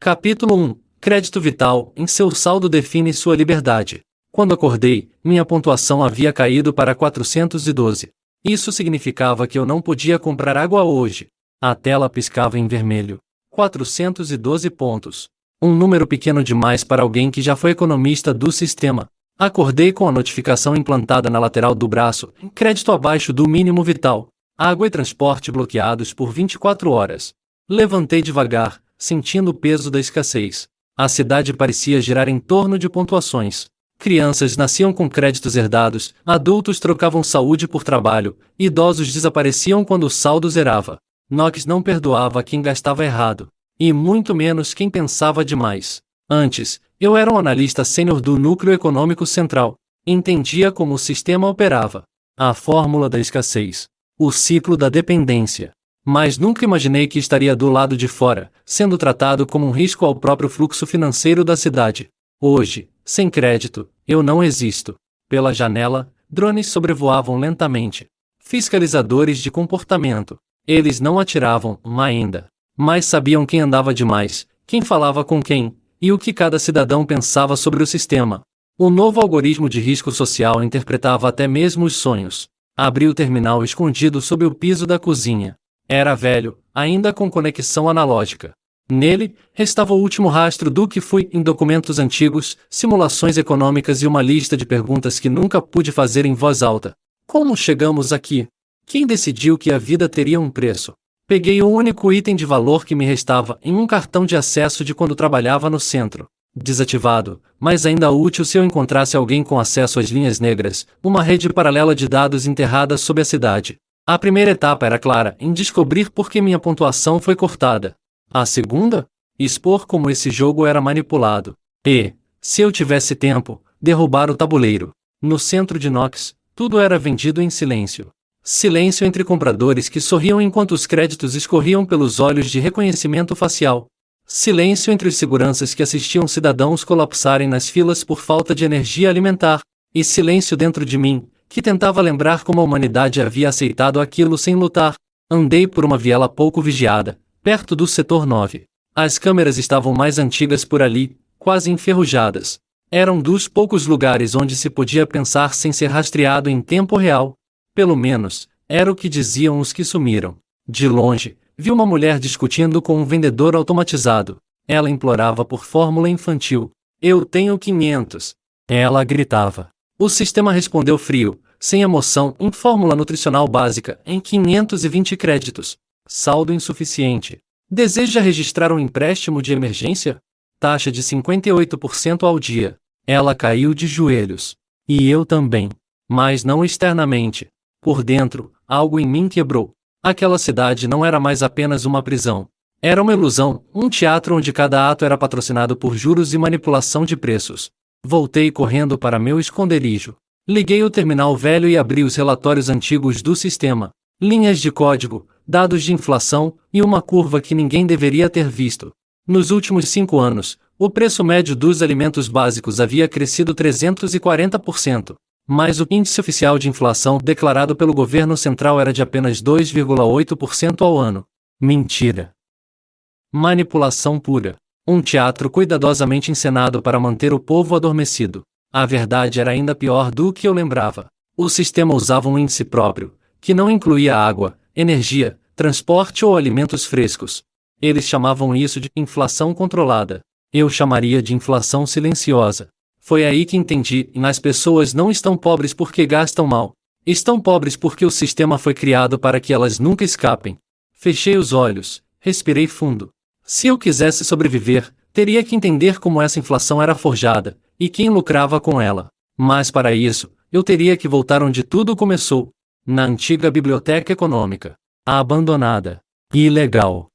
Capítulo 1. Crédito vital. Em seu saldo define sua liberdade. Quando acordei, minha pontuação havia caído para 412. Isso significava que eu não podia comprar água hoje. A tela piscava em vermelho. 412 pontos. Um número pequeno demais para alguém que já foi economista do sistema. Acordei com a notificação implantada na lateral do braço. Crédito abaixo do mínimo vital. Água e transporte bloqueados por 24 horas. Levantei devagar, sentindo o peso da escassez. A cidade parecia girar em torno de pontuações. Crianças nasciam com créditos herdados, adultos trocavam saúde por trabalho, idosos desapareciam quando o saldo zerava. Knox não perdoava quem gastava errado, e muito menos quem pensava demais. Antes, eu era um analista sênior do Núcleo Econômico Central. Entendia como o sistema operava. A fórmula da escassez. O ciclo da dependência. Mas nunca imaginei que estaria do lado de fora, sendo tratado como um risco ao próprio fluxo financeiro da cidade. Hoje, sem crédito, eu não existo. Pela janela, drones sobrevoavam lentamente. Fiscalizadores de comportamento. Eles não atiravam, ainda. Mas sabiam quem andava demais, quem falava com quem, e o que cada cidadão pensava sobre o sistema. O novo algoritmo de risco social interpretava até mesmo os sonhos. Abri o terminal escondido sob o piso da cozinha. Era velho, ainda com conexão analógica. Nele, restava o último rastro do que fui em documentos antigos, simulações econômicas e uma lista de perguntas que nunca pude fazer em voz alta. Como chegamos aqui? Quem decidiu que a vida teria um preço? Peguei o único item de valor que me restava em um cartão de acesso de quando trabalhava no centro. Desativado, mas ainda útil se eu encontrasse alguém com acesso às linhas negras, uma rede paralela de dados enterrada sob a cidade. A primeira etapa era clara, em descobrir por que minha pontuação foi cortada. A segunda? Expor como esse jogo era manipulado. E, se eu tivesse tempo, derrubar o tabuleiro. No centro de Knox, tudo era vendido em silêncio. Silêncio entre compradores que sorriam enquanto os créditos escorriam pelos olhos de reconhecimento facial. Silêncio entre os seguranças que assistiam cidadãos colapsarem nas filas por falta de energia alimentar. E silêncio dentro de mim, que tentava lembrar como a humanidade havia aceitado aquilo sem lutar. Andei por uma viela pouco vigiada, perto do setor 9. As câmeras estavam mais antigas por ali, quase enferrujadas. Eram dos poucos lugares onde se podia pensar sem ser rastreado em tempo real. Pelo menos, era o que diziam os que sumiram. De longe, vi uma mulher discutindo com um vendedor automatizado. Ela implorava por fórmula infantil. Eu tenho 500. Ela gritava. O sistema respondeu frio, sem emoção, em fórmula nutricional básica, em 520 créditos. Saldo insuficiente. Deseja registrar um empréstimo de emergência? Taxa de 58% ao dia. Ela caiu de joelhos. E eu também. Mas não externamente. Por dentro, algo em mim quebrou. Aquela cidade não era mais apenas uma prisão. Era uma ilusão, um teatro onde cada ato era patrocinado por juros e manipulação de preços. Voltei correndo para meu esconderijo. Liguei o terminal velho e abri os relatórios antigos do sistema. Linhas de código, dados de inflação, e uma curva que ninguém deveria ter visto. Nos últimos 5 anos, o preço médio dos alimentos básicos havia crescido 340%. Mas o índice oficial de inflação declarado pelo governo central era de apenas 2,8% ao ano. Mentira. Manipulação pura. Um teatro cuidadosamente encenado para manter o povo adormecido. A verdade era ainda pior do que eu lembrava. O sistema usava um índice próprio, que não incluía água, energia, transporte ou alimentos frescos. Eles chamavam isso de inflação controlada. Eu chamaria de inflação silenciosa. Foi aí que entendi, as pessoas não estão pobres porque gastam mal. Estão pobres porque o sistema foi criado para que elas nunca escapem. Fechei os olhos, respirei fundo. Se eu quisesse sobreviver, teria que entender como essa inflação era forjada, e quem lucrava com ela. Mas para isso, eu teria que voltar onde tudo começou. Na antiga biblioteca econômica. A abandonada. E ilegal.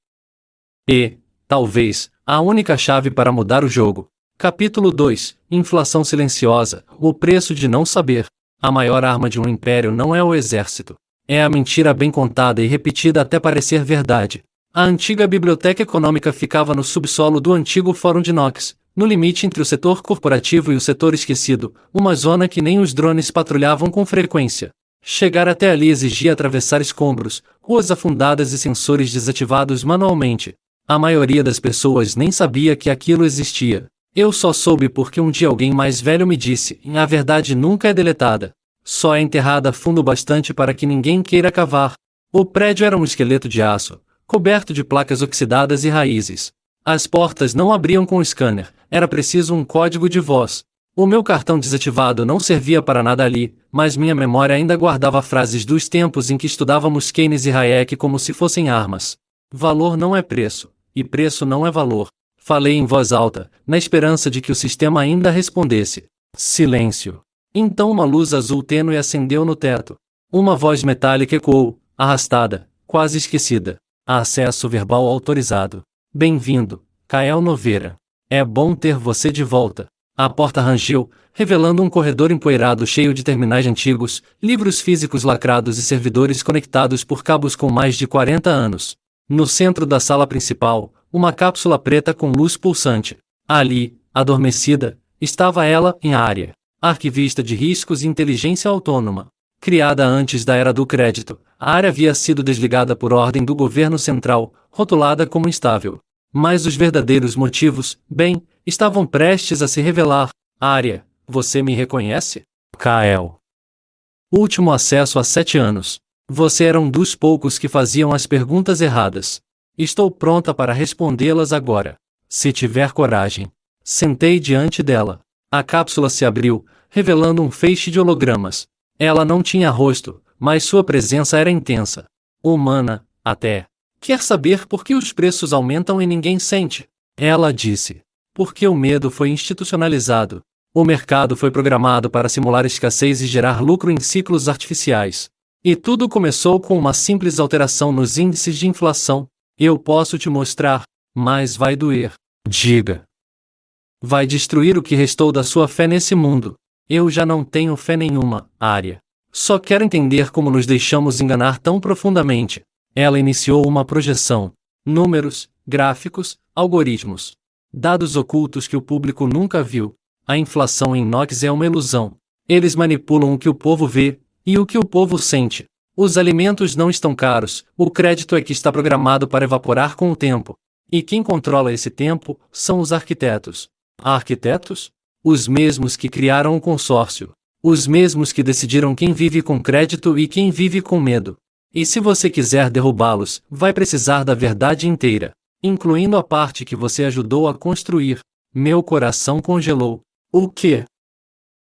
E, talvez, a única chave para mudar o jogo. Capítulo 2. Inflação silenciosa. O preço de não saber. A maior arma de um império não é o exército. É a mentira bem contada e repetida até parecer verdade. A antiga biblioteca econômica ficava no subsolo do antigo Fórum de Knox, no limite entre o setor corporativo e o setor esquecido, uma zona que nem os drones patrulhavam com frequência. Chegar até ali exigia atravessar escombros, ruas afundadas e sensores desativados manualmente. A maioria das pessoas nem sabia que aquilo existia. Eu só soube porque um dia alguém mais velho me disse: a verdade nunca é deletada. Só é enterrada fundo bastante para que ninguém queira cavar. O prédio era um esqueleto de aço, coberto de placas oxidadas e raízes. As portas não abriam com o scanner, era preciso um código de voz. O meu cartão desativado não servia para nada ali, mas minha memória ainda guardava frases dos tempos em que estudávamos Keynes e Hayek como se fossem armas. Valor não é preço, e preço não é valor. Falei em voz alta, na esperança de que o sistema ainda respondesse. Silêncio. Então uma luz azul tênue acendeu no teto. Uma voz metálica ecoou, arrastada, quase esquecida. Acesso verbal autorizado. Bem-vindo, Kael Noveira. É bom ter você de volta. A porta rangeu, revelando um corredor empoeirado cheio de terminais antigos, livros físicos lacrados e servidores conectados por cabos com mais de 40 anos. No centro da sala principal, uma cápsula preta com luz pulsante. Ali, adormecida, estava ela, em área. Arquivista de riscos e inteligência autônoma. Criada antes da era do crédito, a área havia sido desligada por ordem do governo central, rotulada como instável. Mas os verdadeiros motivos, bem, estavam prestes a se revelar. Área, você me reconhece? Kael. Último acesso há 7 anos. Você era um dos poucos que faziam as perguntas erradas. Estou pronta para respondê-las agora. Se tiver coragem. Sentei diante dela. A cápsula se abriu, revelando um feixe de hologramas. Ela não tinha rosto, mas sua presença era intensa. Humana, até. Quer saber por que os preços aumentam e ninguém sente? Ela disse. Porque o medo foi institucionalizado. O mercado foi programado para simular escassez e gerar lucro em ciclos artificiais. E tudo começou com uma simples alteração nos índices de inflação. Eu posso te mostrar, mas vai doer. Diga. Vai destruir o que restou da sua fé nesse mundo. Eu já não tenho fé nenhuma, Área. Só quero entender como nos deixamos enganar tão profundamente. Ela iniciou uma projeção. Números, gráficos, algoritmos. Dados ocultos que o público nunca viu. A inflação em NOx é uma ilusão. Eles manipulam o que o povo vê, e o que o povo sente. Os alimentos não estão caros, o crédito é que está programado para evaporar com o tempo. E quem controla esse tempo são os arquitetos. Arquitetos? Os mesmos que criaram o consórcio. Os mesmos que decidiram quem vive com crédito e quem vive com medo. E se você quiser derrubá-los, vai precisar da verdade inteira, incluindo a parte que você ajudou a construir. Meu coração congelou. O quê?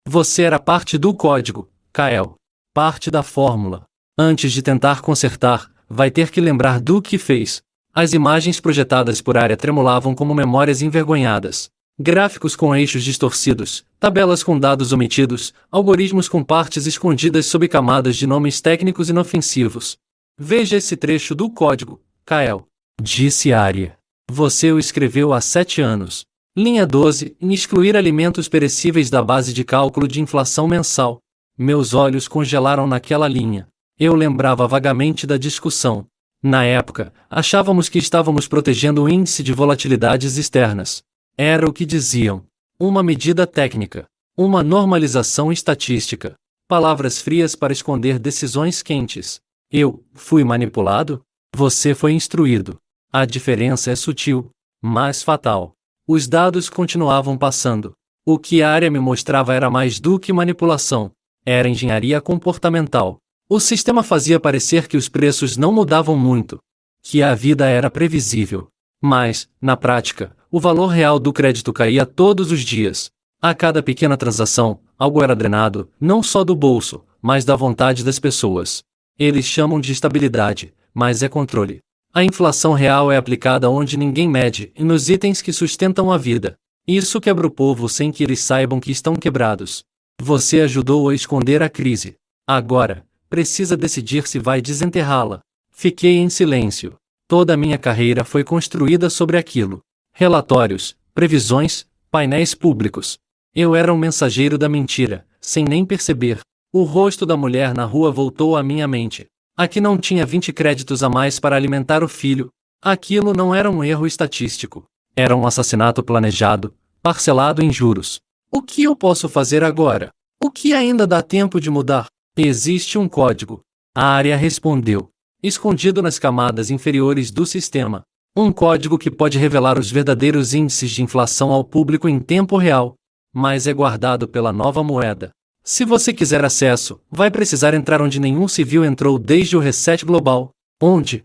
Você era parte do código, Kael. Parte da fórmula. Antes de tentar consertar, vai ter que lembrar do que fez. As imagens projetadas por área tremulavam como memórias envergonhadas. Gráficos com eixos distorcidos, tabelas com dados omitidos, algoritmos com partes escondidas sob camadas de nomes técnicos inofensivos. Veja esse trecho do código, Kael. Disse Arya. Você o escreveu há 7 anos. Linha 12, em excluir alimentos perecíveis da base de cálculo de inflação mensal. Meus olhos congelaram naquela linha. Eu lembrava vagamente da discussão. Na época, achávamos que estávamos protegendo o índice de volatilidades externas. Era o que diziam. Uma medida técnica. Uma normalização estatística. Palavras frias para esconder decisões quentes. Eu fui manipulado? Você foi instruído. A diferença é sutil, mas fatal. Os dados continuavam passando. O que a área me mostrava era mais do que manipulação. Era engenharia comportamental. O sistema fazia parecer que os preços não mudavam muito. Que a vida era previsível. Mas, na prática, o valor real do crédito caía todos os dias. A cada pequena transação, algo era drenado, não só do bolso, mas da vontade das pessoas. Eles chamam de estabilidade, mas é controle. A inflação real é aplicada onde ninguém mede e nos itens que sustentam a vida. Isso quebra o povo sem que eles saibam que estão quebrados. Você ajudou a esconder a crise. Agora, precisa decidir se vai desenterrá-la. Fiquei em silêncio. Toda a minha carreira foi construída sobre aquilo. Relatórios, previsões, painéis públicos. Eu era um mensageiro da mentira, sem nem perceber. O rosto da mulher na rua voltou à minha mente. Aqui não tinha 20 créditos a mais para alimentar o filho. Aquilo não era um erro estatístico. Era um assassinato planejado, parcelado em juros. O que eu posso fazer agora? O que ainda dá tempo de mudar? Existe um código. A área respondeu. Escondido nas camadas inferiores do sistema. Um código que pode revelar os verdadeiros índices de inflação ao público em tempo real, mas é guardado pela nova moeda. Se você quiser acesso, vai precisar entrar onde nenhum civil entrou desde o reset global. Onde?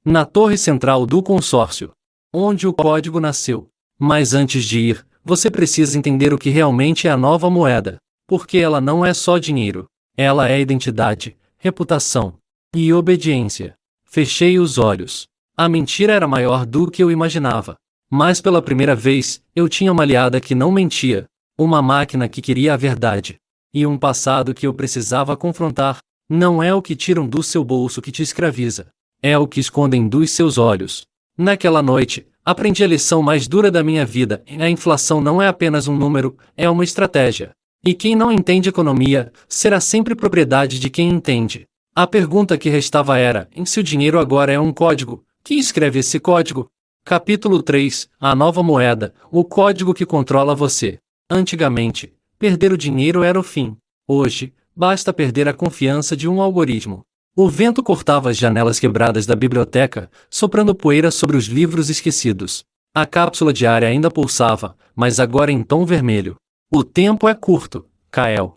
Na torre central do consórcio, onde o código nasceu. Mas antes de ir, você precisa entender o que realmente é a nova moeda, porque ela não é só dinheiro. Ela é identidade, reputação e obediência. Fechei os olhos. A mentira era maior do que eu imaginava. Mas pela primeira vez, eu tinha uma aliada que não mentia, uma máquina que queria a verdade, e um passado que eu precisava confrontar. Não é o que tiram do seu bolso que te escraviza, é o que escondem dos seus olhos. Naquela noite, aprendi a lição mais dura da minha vida: a inflação não é apenas um número, é uma estratégia. E quem não entende economia, será sempre propriedade de quem entende. A pergunta que restava era: se o dinheiro agora é um código, quem escreve esse código? Capítulo 3 – A nova moeda, o código que controla você. Antigamente, perder o dinheiro era o fim. Hoje, basta perder a confiança de um algoritmo. O vento cortava as janelas quebradas da biblioteca, soprando poeira sobre os livros esquecidos. A cápsula diária ainda pulsava, mas agora em tom vermelho. O tempo é curto, Kael.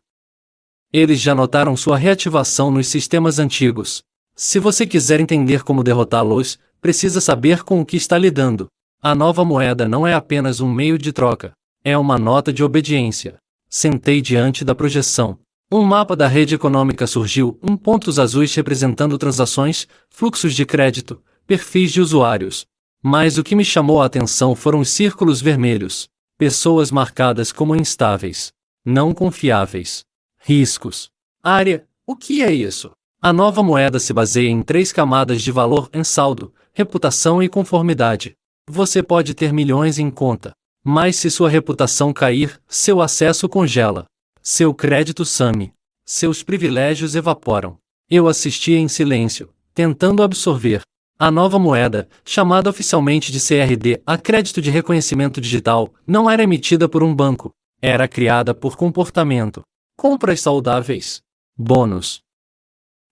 Eles já notaram sua reativação nos sistemas antigos. Se você quiser entender como derrotá-los, precisa saber com o que está lidando. A nova moeda não é apenas um meio de troca, é uma nota de obediência. Sentei diante da projeção. Um mapa da rede econômica surgiu, pontos azuis representando transações, fluxos de crédito, perfis de usuários. Mas o que me chamou a atenção foram os círculos vermelhos. Pessoas marcadas como instáveis, não confiáveis. Riscos. Área, o que é isso? A nova moeda se baseia em 3 camadas de valor em saldo, reputação e conformidade. Você pode ter milhões em conta, mas se sua reputação cair, seu acesso congela. Seu crédito some. Seus privilégios evaporam. Eu assistia em silêncio, tentando absorver. A nova moeda, chamada oficialmente de CRD, a crédito de reconhecimento digital, não era emitida por um banco. Era criada por comportamento. Compras saudáveis. Bônus.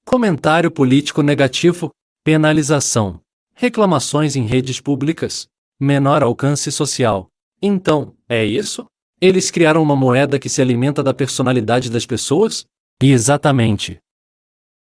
Comentário político negativo. Penalização. Reclamações em redes públicas. Menor alcance social. Então, é isso? Eles criaram uma moeda que se alimenta da personalidade das pessoas? Exatamente.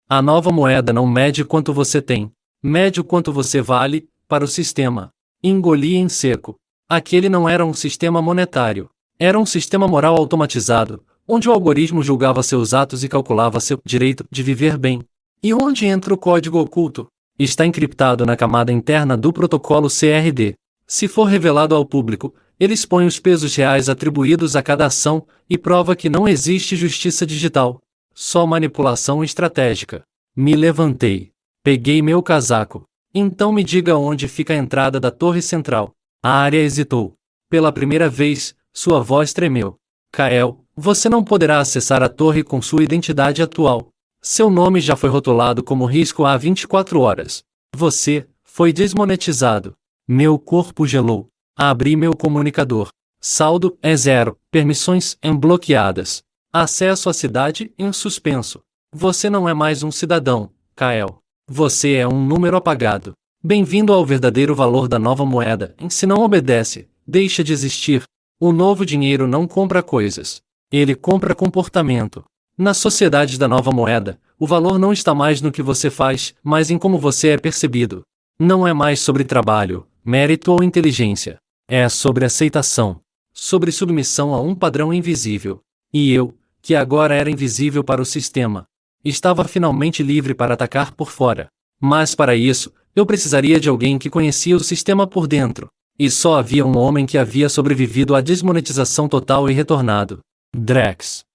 A nova moeda não mede quanto você tem, mede o quanto você vale, para o sistema. Engoli em seco. Aquele não era um sistema monetário. Era um sistema moral automatizado, onde o algoritmo julgava seus atos e calculava seu direito de viver bem. E onde entra o código oculto? Está encriptado na camada interna do protocolo CRD. Se for revelado ao público, ele expõe os pesos reais atribuídos a cada ação e prova que não existe justiça digital, só manipulação estratégica. Me levantei. Peguei meu casaco. Então me diga onde fica a entrada da torre central. A área hesitou. Pela primeira vez, sua voz tremeu. Kael, você não poderá acessar a torre com sua identidade atual. Seu nome já foi rotulado como risco há 24 horas. Você foi desmonetizado. Meu corpo gelou. Abri meu comunicador. Saldo é 0. Permissões bloqueadas. Acesso à cidade em suspenso. Você não é mais um cidadão, Kael. Você é um número apagado. Bem-vindo ao verdadeiro valor da nova moeda. Se não obedece, deixa de existir. O novo dinheiro não compra coisas. Ele compra comportamento. Na sociedade da nova moeda, o valor não está mais no que você faz, mas em como você é percebido. Não é mais sobre trabalho, mérito ou inteligência. É sobre aceitação. Sobre submissão a um padrão invisível. E eu, que agora era invisível para o sistema, estava finalmente livre para atacar por fora. Mas para isso, eu precisaria de alguém que conhecia o sistema por dentro. E só havia um homem que havia sobrevivido à desmonetização total e retornado. Drex.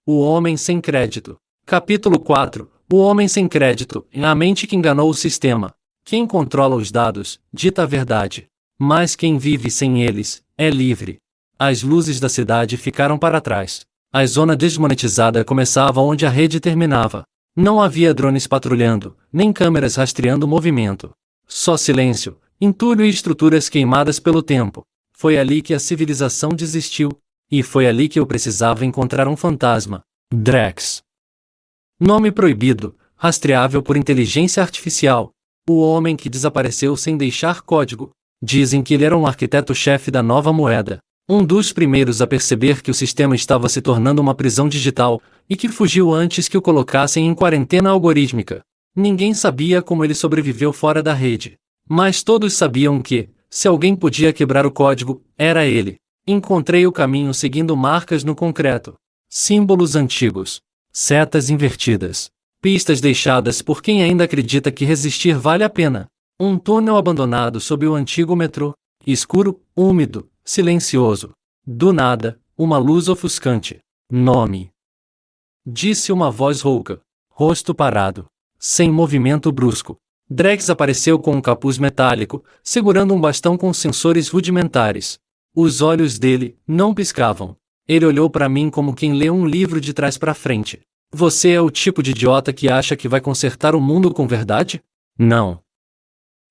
O homem sem crédito. Capítulo 4. O homem sem crédito, a mente que enganou o sistema. Quem controla os dados, dita a verdade. Mas quem vive sem eles, é livre. As luzes da cidade ficaram para trás. A zona desmonetizada começava onde a rede terminava. Não havia drones patrulhando, nem câmeras rastreando o movimento. Só silêncio, entulho e estruturas queimadas pelo tempo. Foi ali que a civilização desistiu. E foi ali que eu precisava encontrar um fantasma. Drex. Nome proibido, rastreável por inteligência artificial. O homem que desapareceu sem deixar código. Dizem que ele era um arquiteto-chefe da nova moeda. Um dos primeiros a perceber que o sistema estava se tornando uma prisão digital, e que fugiu antes que o colocassem em quarentena algorítmica. Ninguém sabia como ele sobreviveu fora da rede. Mas todos sabiam que, se alguém podia quebrar o código, era ele. Encontrei o caminho seguindo marcas no concreto. Símbolos antigos. Setas invertidas. Pistas deixadas por quem ainda acredita que resistir vale a pena. Um túnel abandonado sob o antigo metrô. Escuro, úmido, silencioso. Do nada, uma luz ofuscante. Nome. Disse uma voz rouca. Rosto parado. Sem movimento brusco. Drex apareceu com um capuz metálico, segurando um bastão com sensores rudimentares. Os olhos dele não piscavam. Ele olhou para mim como quem lê um livro de trás para frente. Você é o tipo de idiota que acha que vai consertar o mundo com verdade? Não.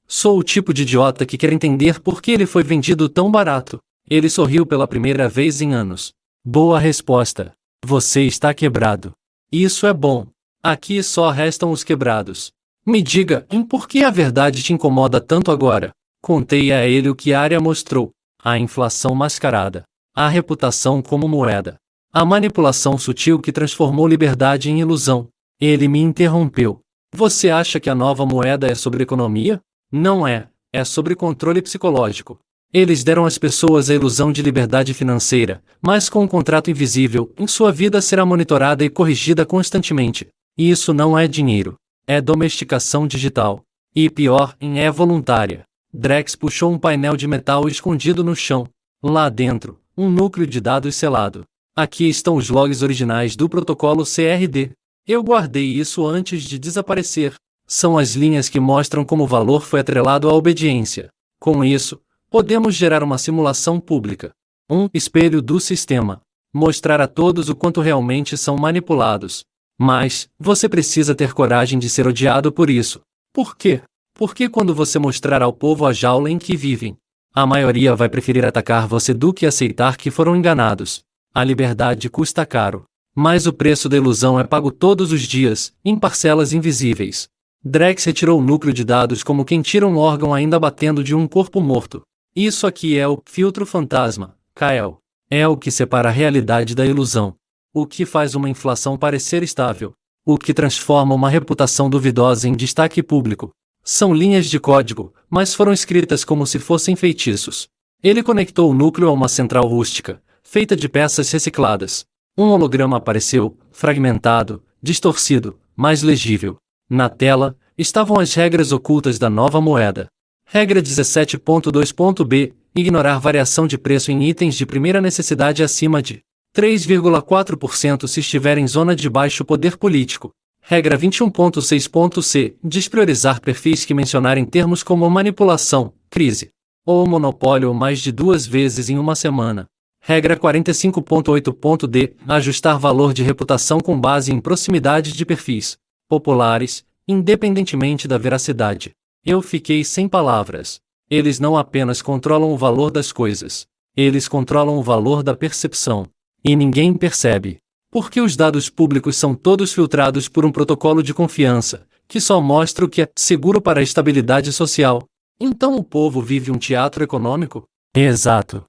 Sou o tipo de idiota que quer entender por que ele foi vendido tão barato. Ele sorriu pela primeira vez em anos. Boa resposta. Você está quebrado. Isso é bom. Aqui só restam os quebrados. Me diga, por que a verdade te incomoda tanto agora? Contei a ele o que a área mostrou. A inflação mascarada. A reputação como moeda. A manipulação sutil que transformou liberdade em ilusão. Ele me interrompeu. Você acha que a nova moeda é sobre economia? Não é. É sobre controle psicológico. Eles deram às pessoas a ilusão de liberdade financeira, mas com um contrato invisível, em sua vida será monitorada e corrigida constantemente. E isso não é dinheiro. É domesticação digital. E pior, é voluntária. Drex puxou um painel de metal escondido no chão. Lá dentro, um núcleo de dados selado. Aqui estão os logs originais do protocolo CRD. Eu guardei isso antes de desaparecer. São as linhas que mostram como o valor foi atrelado à obediência. Com isso, podemos gerar uma simulação pública. Um espelho do sistema. Mostrar a todos o quanto realmente são manipulados. Mas, você precisa ter coragem de ser odiado por isso. Por quê? Porque quando você mostrar ao povo a jaula em que vivem, a maioria vai preferir atacar você do que aceitar que foram enganados. A liberdade custa caro. Mas o preço da ilusão é pago todos os dias, em parcelas invisíveis. Drex retirou o núcleo de dados como quem tira um órgão ainda batendo de um corpo morto. Isso aqui é o filtro fantasma, Kael. É o que separa a realidade da ilusão. O que faz uma inflação parecer estável. O que transforma uma reputação duvidosa em destaque público. São linhas de código, mas foram escritas como se fossem feitiços. Ele conectou o núcleo a uma central rústica, feita de peças recicladas. Um holograma apareceu, fragmentado, distorcido, mas legível. Na tela, estavam as regras ocultas da nova moeda. Regra 17.2.b. Ignorar variação de preço em itens de primeira necessidade acima de 3,4% se estiver em zona de baixo poder político. Regra 21.6.c. Despriorizar perfis que mencionarem termos como manipulação, crise ou monopólio mais de 2 vezes em uma semana. Regra 45.8.d. Ajustar valor de reputação com base em proximidade de perfis populares, independentemente da veracidade. Eu fiquei sem palavras. Eles não apenas controlam o valor das coisas. Eles controlam o valor da percepção. E ninguém percebe. Porque os dados públicos são todos filtrados por um protocolo de confiança, que só mostra o que é seguro para a estabilidade social. Então o povo vive um teatro econômico? Exato.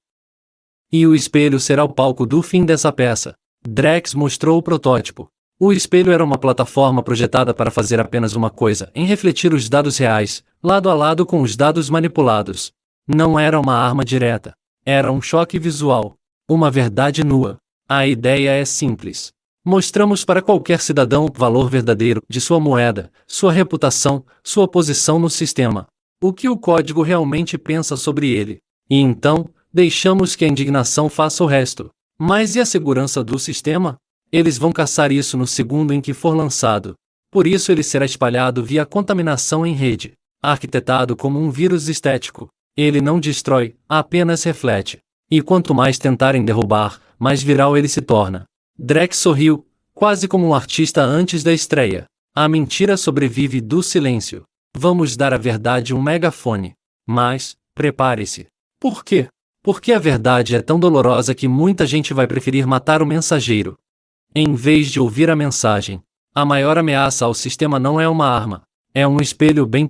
E o espelho será o palco do fim dessa peça. Drex mostrou o protótipo. O espelho era uma plataforma projetada para fazer apenas uma coisa, em refletir os dados reais, lado a lado com os dados manipulados. Não era uma arma direta. Era um choque visual. Uma verdade nua. A ideia é simples. Mostramos para qualquer cidadão o valor verdadeiro de sua moeda, sua reputação, sua posição no sistema. O que o código realmente pensa sobre ele. E então, deixamos que a indignação faça o resto. Mas e a segurança do sistema? Eles vão caçar isso no segundo em que for lançado. Por isso ele será espalhado via contaminação em rede. Arquitetado como um vírus estético. Ele não destrói, apenas reflete. E quanto mais tentarem derrubar, mais viral ele se torna. Drex sorriu, quase como um artista antes da estreia. A mentira sobrevive do silêncio. Vamos dar à verdade um megafone. Mas, prepare-se. Por quê? Porque a verdade é tão dolorosa que muita gente vai preferir matar o mensageiro, em vez de ouvir a mensagem. A maior ameaça ao sistema não é uma arma. É um espelho bem